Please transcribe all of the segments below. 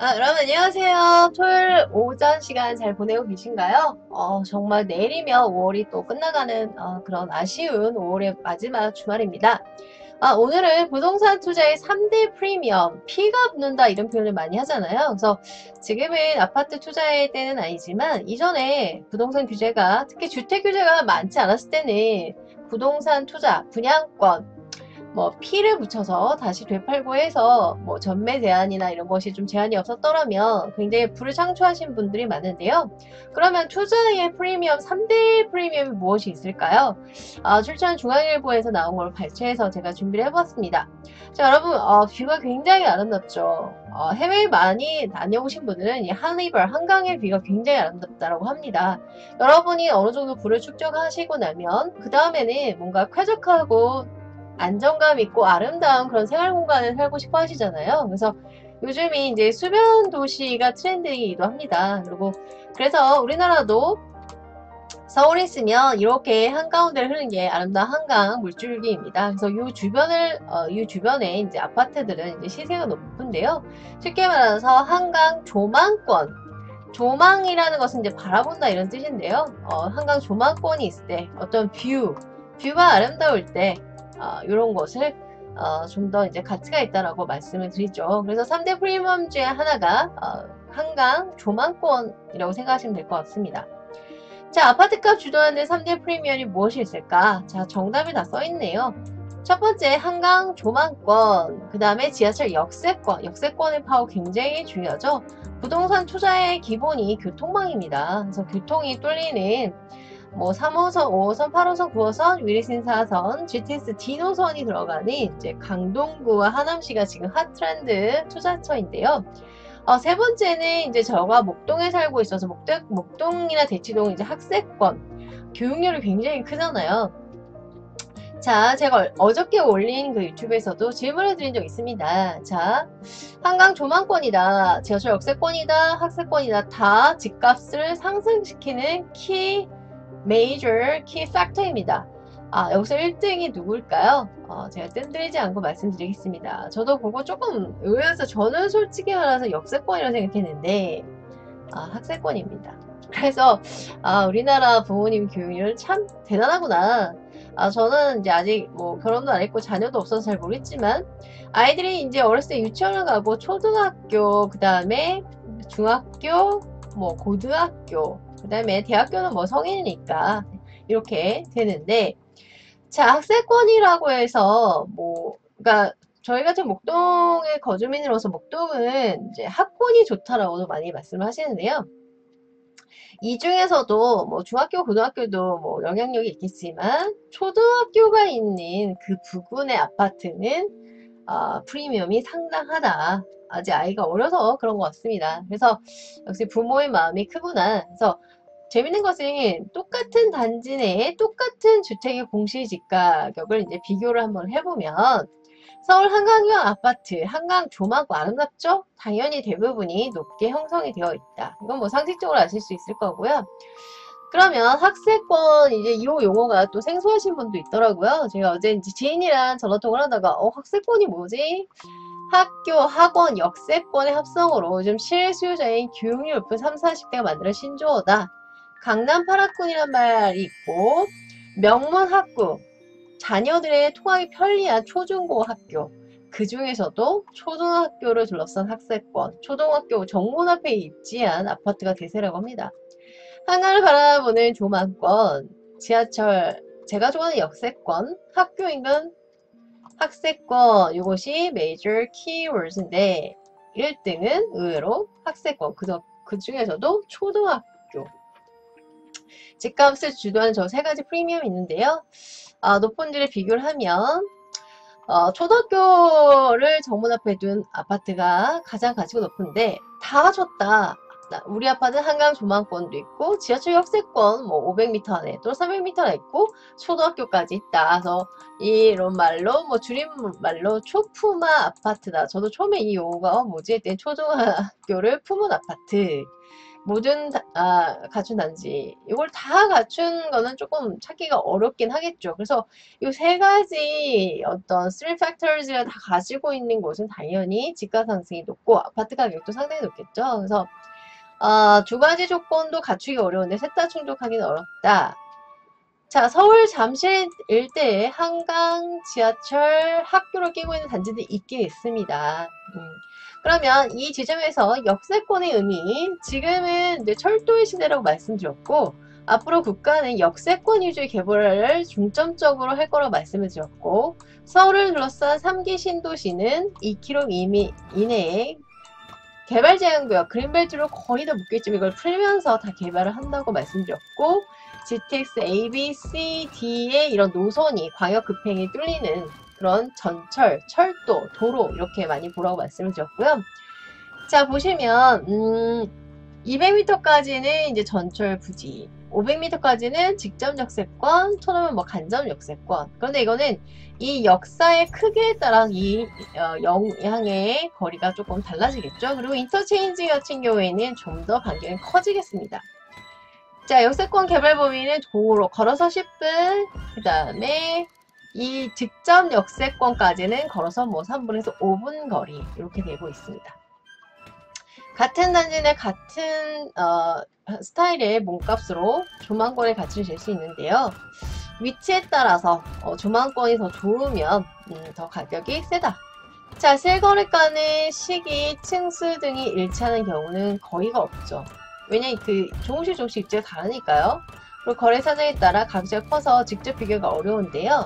여러분 안녕하세요. 토요일 오전 시간 잘 보내고 계신가요? 정말 내일이면 5월이 또 끝나가는 그런 아쉬운 5월의 마지막 주말입니다. 오늘은 부동산 투자의 3대 프리미엄, 피가 붙는다 이런 표현을 많이 하잖아요. 그래서 지금은 아파트 투자의 때는 아니지만 이전에 부동산 규제가, 특히 주택 규제가 많지 않았을 때는 부동산 투자, 분양권, 뭐 피를 붙여서 다시 되팔고 해서 뭐 전매 제한이나 이런 것이 좀 제한이 없었더라면 굉장히 부를 창출하신 분들이 많은데요. 그러면 투자의 프리미엄 3대 프리미엄이 무엇이 있을까요? 출전 중앙일보에서 나온 걸 발췌해서 제가 준비를 해봤습니다. 자, 여러분, 뷰가 굉장히 아름답죠. 해외 많이 다녀오신 분들은 이 한리버, 한강의 뷰가 굉장히 아름답다고 합니다. 여러분이 어느 정도 부를 축적하시고 나면 그 다음에는 뭔가 쾌적하고 안정감 있고 아름다운 그런 생활 공간을 살고 싶어 하시잖아요. 그래서 요즘이 이제 수변 도시가 트렌드이기도 합니다. 그래서 우리나라도 서울에 있으면 이렇게 한가운데를 흐르는 게 아름다운 한강 물줄기입니다. 그래서 이 주변에 이제 아파트들은 이제 시세가 높은데요. 쉽게 말해서 한강 조망권, 조망이라는 것은 이제 바라본다 이런 뜻인데요. 한강 조망권이 있을 때 어떤 뷰가 아름다울 때 이런 것을 좀 더 이제 가치가 있다라고 말씀을 드리죠. 그래서 3대 프리미엄 중에 하나가 한강 조망권이라고 생각하시면 될 것 같습니다. 자, 아파트값 주도하는 3대 프리미엄이 무엇이 있을까? 자, 정답이 다 써있네요. 첫 번째, 한강 조망권, 그 다음에 지하철 역세권, 역세권의 파워 굉장히 중요하죠. 부동산 투자의 기본이 교통망입니다. 그래서 교통이 뚫리는 뭐 3호선, 5호선, 8호선, 9호선, 위례신 4선, GTX D노선이 들어가는 이제 강동구와 하남시가 지금 핫 트렌드 투자처인데요. 세 번째는 이제 저가 목동에 살고 있어서 목동이나 대치동 이제 학세권, 교육열이 굉장히 크잖아요. 자, 제가 어저께 올린 그 유튜브에서도 질문을 드린 적 있습니다. 자, 한강 조망권이다, 지하철 역세권이다, 학세권이다, 다 집값을 상승시키는 메이저 키 팩터입니다. 여기서 1등이 누굴까요? 제가 뜸들이지 않고 말씀드리겠습니다. 저도 그거 조금 의외여서 저는 솔직히 말해서 역세권이라고 생각했는데 학세권입니다. 그래서 우리나라 부모님 교육률 참 대단하구나. 저는 이제 아직 뭐 결혼도 안 했고 자녀도 없어서 잘 모르겠지만 아이들이 이제 어렸을 때 유치원을 가고 초등학교, 그 다음에 중학교, 뭐 고등학교, 그 다음에 대학교는 뭐 성인이니까 이렇게 되는데, 자, 학세권이라고 해서 그러니까 저희 같은 목동의 거주민으로서 목동은 이제 학군이 좋다라고도 많이 말씀을 하시는데요. 이 중에서도 뭐 중학교, 고등학교도 뭐 영향력이 있겠지만 초등학교가 있는 그 부근의 아파트는 프리미엄이 상당하다. 아직 아이가 어려서 그런 것 같습니다. 그래서 역시 부모의 마음이 크구나. 그래서 재밌는 것은 똑같은 단지 내에 똑같은 주택의 공시지가 가격을 이제 비교를 한번 해보면 서울 한강형 아파트, 한강 조망고 아름답죠? 당연히 대부분이 높게 형성이 되어 있다. 이건 뭐 상식적으로 아실 수 있을 거고요. 그러면 학세권 이제 이 용어가 또 생소하신 분도 있더라고요. 제가 어제 이제 지인이랑 전화통화를 하다가 학세권이 뭐지? 학교, 학원, 역세권의 합성어로 요즘 실수요자인 교육률 높은 3, 40대가 만드는 신조어다. 강남 8학군이란 말이 있고 명문 학구, 자녀들의 통학이 편리한 초중고 학교, 그 중에서도 초등학교를 둘러싼 학세권, 초등학교 정문 앞에 입지한 아파트가 대세라고 합니다. 한강을 바라보는 조망권, 지하철, 제가 좋아하는 역세권, 학교 인근 학세권, 이것이 메이저 키워드인데 1등은 의외로 학세권, 그 중에서도 초등학교. 집값을 주도하는 저 세 가지 프리미엄이 있는데요. 높은지를 비교를 하면 초등학교를 정문 앞에 둔 아파트가 가장 가치가 높은데 다 좋다. 우리 아파트는 한강 조망권도 있고 지하철 역세권 뭐 500m 안에 또 300m 안에 있고 초등학교까지 있다. 그래서 이런 말로 뭐 줄임말로 초품화 아파트다. 저도 처음에 이 용어가 뭐지 했더니 초등학교를 품은 아파트. 모든 갖춘 단지 이걸 다 갖춘 거는 조금 찾기가 어렵긴 하겠죠. 그래서 이 세 가지 어떤 3 factors를 다 가지고 있는 곳은 당연히 집가 상승이 높고 아파트 가격도 상당히 높겠죠. 그래서 두 가지 조건도 갖추기 어려운데 셋 다 충족하기는 어렵다. 자, 서울 잠실 일대에 한강, 지하철, 학교를 끼고 있는 단지들이 있긴 있습니다. 그러면 이 지점에서 역세권의 의미, 지금은 이제 철도의 시대라고 말씀드렸고, 앞으로 국가는 역세권 위주의 개발을 중점적으로 할 거라고 말씀을 드렸고, 서울을 둘러싼 3기 신도시는 2km 이내에 개발 제한구역, 그린벨트로 거의 다 묶여있지만 이걸 풀면서 다 개발을 한다고 말씀드렸고, GTX A, B, C, D의 이런 노선이 광역 급행이 뚫리는 그런 전철, 철도, 도로 이렇게 많이 보라고 말씀을 드렸고요. 자, 보시면 200m까지는 이제 전철 부지, 500m까지는 직접 역세권, 1000m 뭐 간접 역세권. 그런데 이거는 이 역사의 크기에 따라 이 영향의 거리가 조금 달라지겠죠. 그리고 인터체인지 같은 경우에는 좀 더 반경이 커지겠습니다. 자, 역세권 개발 범위는 도로 걸어서 10분, 그 다음에 이 직접 역세권까지는 걸어서 뭐 3분에서 5분 거리 이렇게 되고 있습니다. 같은 단지 내 같은 스타일의 몸값으로 조망권의 가치를 잴 수 있는데요. 위치에 따라서 조망권이 더 좋으면 더 가격이 세다. 자, 실거래가는 시기, 층수 등이 일치하는 경우는 거의가 없죠. 왜냐면 조금씩 입지가 다르니까요. 그리고 거래 사정에 따라 가격이 커서 직접 비교가 어려운데요.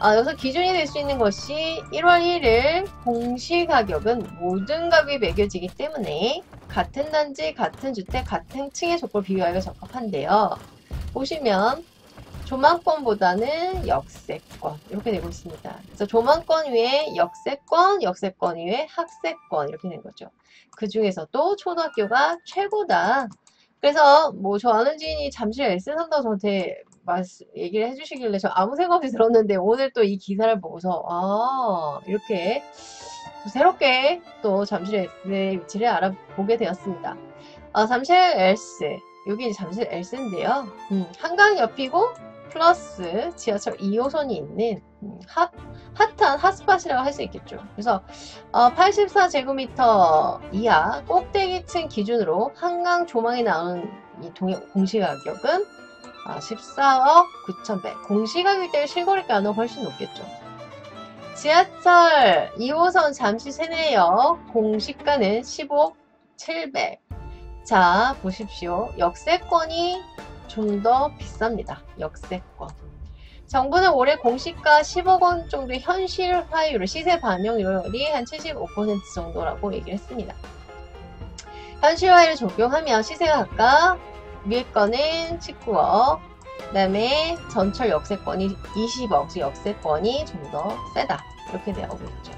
여기서 기준이 될 수 있는 것이 1월 1일 공시가격은 모든 가격이 매겨지기 때문에 같은 단지, 같은 주택, 같은 층의 조건을 비교하기가 적합한데요. 보시면 조망권보다는 역세권 이렇게 되고 있습니다. 그래서 조망권 위에 역세권, 역세권 위에 학세권 이렇게 된 거죠. 그 중에서도 초등학교가 최고다. 그래서 뭐 저 아는 지인이 잠실 S에 산다고 저한테 얘기를 해주시길래 저 아무 생각 없이 들었는데 오늘 또 이 기사를 보고서 이렇게 새롭게 또 잠실 S의 위치를 알아보게 되었습니다. 잠실 S 여기 잠실 S인데요. 한강 옆이고 플러스 지하철 2호선이 있는 핫한 핫스팟이라고 할 수 있겠죠. 그래서 84제곱미터 이하 꼭대기층 기준으로 한강 조망이 나오는 이 공시가격은 14억 9,100. 공시가격 때문에 실거래가는 훨씬 높겠죠. 지하철 2호선 잠시 세내역 공시가는 15억 700. 자, 보십시오. 역세권이 좀 더 비쌉니다. 역세권. 정부는 올해 공시가 10억 원 정도의 현실화율을 시세 반영률이 한 75% 정도라고 얘기를 했습니다. 현실화율을 적용하면 시세가 아까 위에 거는 19억, 그 다음에 전철 역세권이 20억, 즉 역세권이 좀 더 세다. 이렇게 나오고 있죠.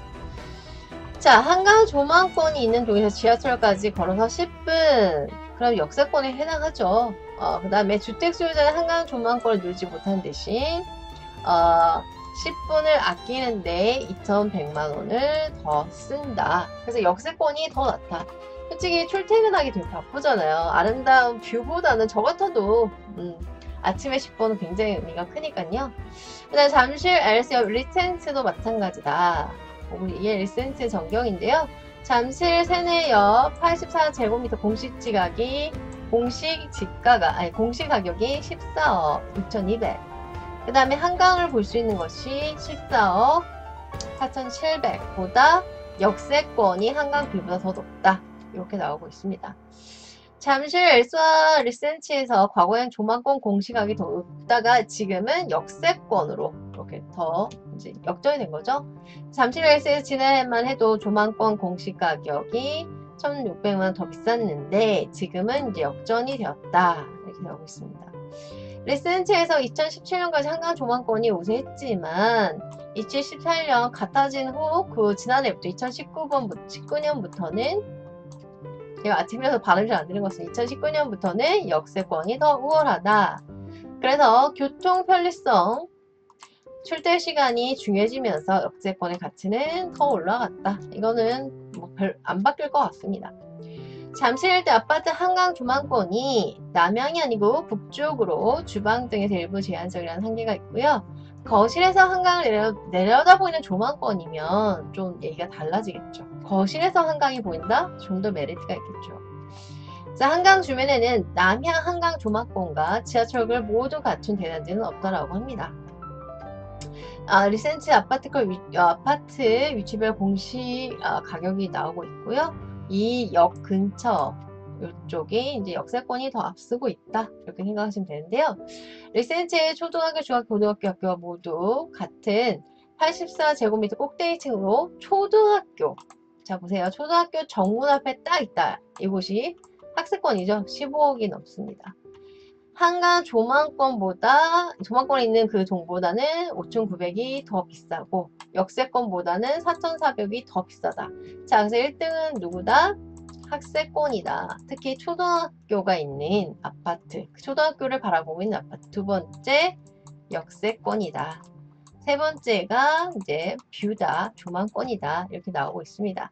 자, 한강 조망권이 있는 동에서 지하철까지 걸어서 10분. 그럼 역세권에 해당하죠. 그 다음에 주택 소유자는 한강 조망권을 누리지 못한 대신 10분을 아끼는데 2,100만원을 더 쓴다. 그래서 역세권이 더 낫다. 솔직히 출퇴근하기 되게 바쁘잖아요. 아름다운 뷰보다는 저 같아도 아침에 10분은 굉장히 의미가 크니까요. 그 다음에 잠실 LS 리센스도 마찬가지다. 이게 리센스 전경인데요. 잠실 세내역 84제곱미터 공시가격이 14억 6,200. 그 다음에 한강을 볼 수 있는 것이 14억 4,700보다 역세권이 한강 뷰보다 더 높다. 이렇게 나오고 있습니다. 잠실 엘스와 리센치에서 과거엔 조망권 공시가격이 더 높다가 지금은 역세권으로 이렇게 더 이제 역전이 된 거죠. 잠실 엘스에서 지난해만 해도 조망권 공시가격이 1,600만원 더 비쌌는데 지금은 이제 역전이 되었다. 이렇게 나오고 있습니다. 리센치에서 2017년까지 한강 조망권이 우세했지만 2018년 같아진 후 그 지난해부터 2019년부터는 제가 아침이라서 발음이 잘 안 되는 것은 2019년부터는 역세권이 더 우월하다. 그래서 교통 편리성, 출퇴 시간이 중요해지면서 역세권의 가치는 더 올라갔다. 이거는 뭐 별 안 바뀔 것 같습니다. 잠실일대 아파트 한강 조망권이 남향이 아니고 북쪽으로 주방 등에서 일부 제한적이라는 한계가 있고요. 거실에서 한강을 내려다보이는 조망권이면 좀 얘기가 달라지겠죠. 거실에서 한강이 보인다? 좀 더 메리트가 있겠죠. 자, 한강 주변에는 남향 한강 조망권과 지하철을 모두 갖춘 대단지는 없다라고 합니다. 리센트 아파트 위치별 공시 가격이 나오고 있고요. 이 역 근처 이쪽에 이제 역세권이 더 앞서고 있다 이렇게 생각하시면 되는데요. 리센트의 초등학교, 중학교, 고등학교 학교가 모두 같은 84제곱미터 꼭대기층으로 초등학교, 자 보세요. 초등학교 정문 앞에 딱 있다. 이곳이 학세권이죠. 15억이 넘습니다. 한강 조망권에 있는 그 동보다는 5,900이 더 비싸고 역세권보다는 4,400이 더 비싸다. 자, 그래서 1등은 누구다? 학세권이다. 특히 초등학교가 있는 아파트, 초등학교를 바라보고 있는 아파트. 두 번째, 역세권이다. 세 번째가 이제 뷰다, 조망권이다. 이렇게 나오고 있습니다.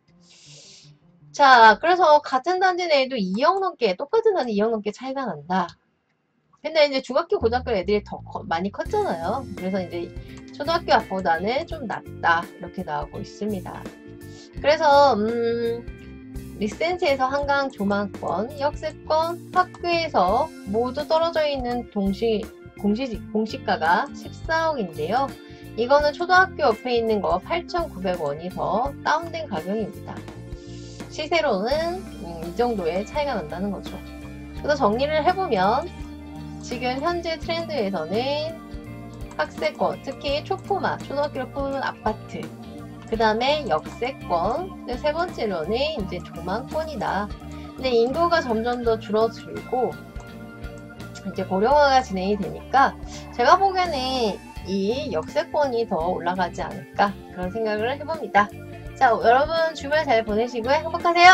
자, 그래서 같은 단지 내에도 2억 넘게, 똑같은 단지 2억 넘게 차이가 난다. 근데 이제 중학교, 고등학교 애들이 더 많이 컸잖아요. 그래서 이제 초등학교 앞보다는 좀 낫다. 이렇게 나오고 있습니다. 그래서, 리센트에서 한강 조망권, 역세권, 학교에서 모두 떨어져 있는 공시가가 14억인데요. 이거는 초등학교 옆에 있는 거 8,900원이 더 다운된 가격입니다. 시세로는 이 정도의 차이가 난다는 거죠. 그래서 정리를 해보면 지금 현재 트렌드에서는 학세권, 특히 초포마, 초등학교를 품은 아파트, 그 다음에 역세권, 세 번째로는 이제 조망권이다. 근데 인구가 점점 더 줄어들고 이제 고령화가 진행이 되니까 제가 보기에는 이 역세권이 더 올라가지 않을까 그런 생각을 해봅니다. 자, 여러분 주말 잘 보내시고요. 행복하세요.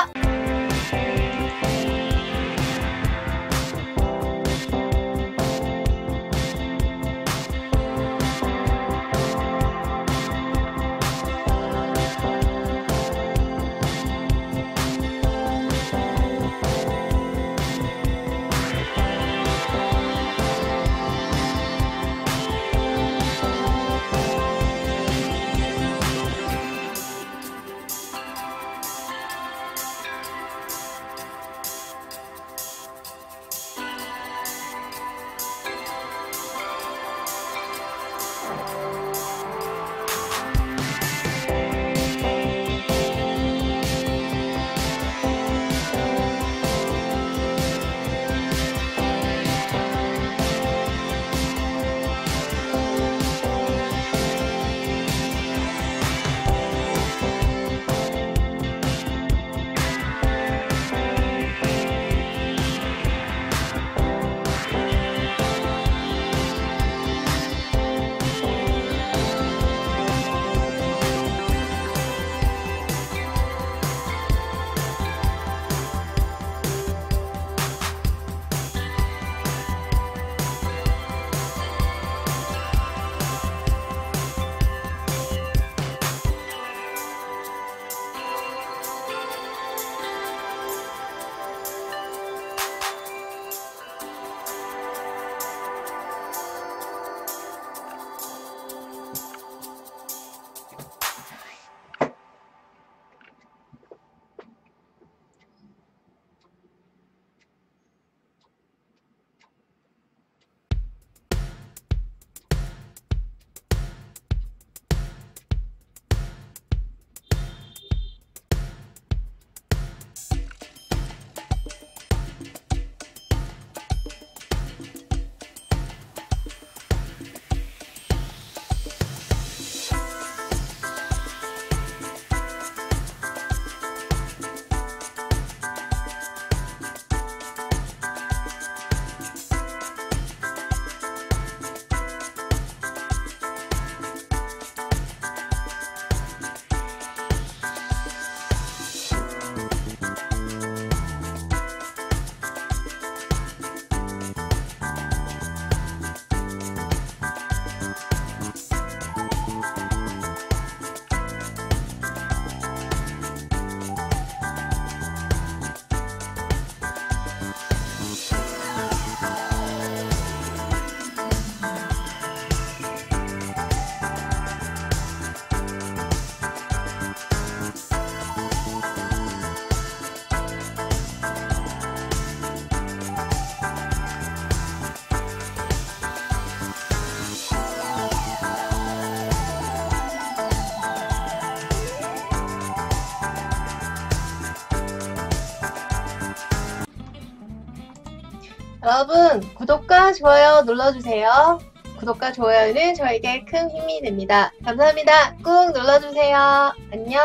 여러분, 구독과 좋아요 눌러주세요. 구독과 좋아요는 저에게 큰 힘이 됩니다. 감사합니다. 꾹 눌러주세요. 안녕.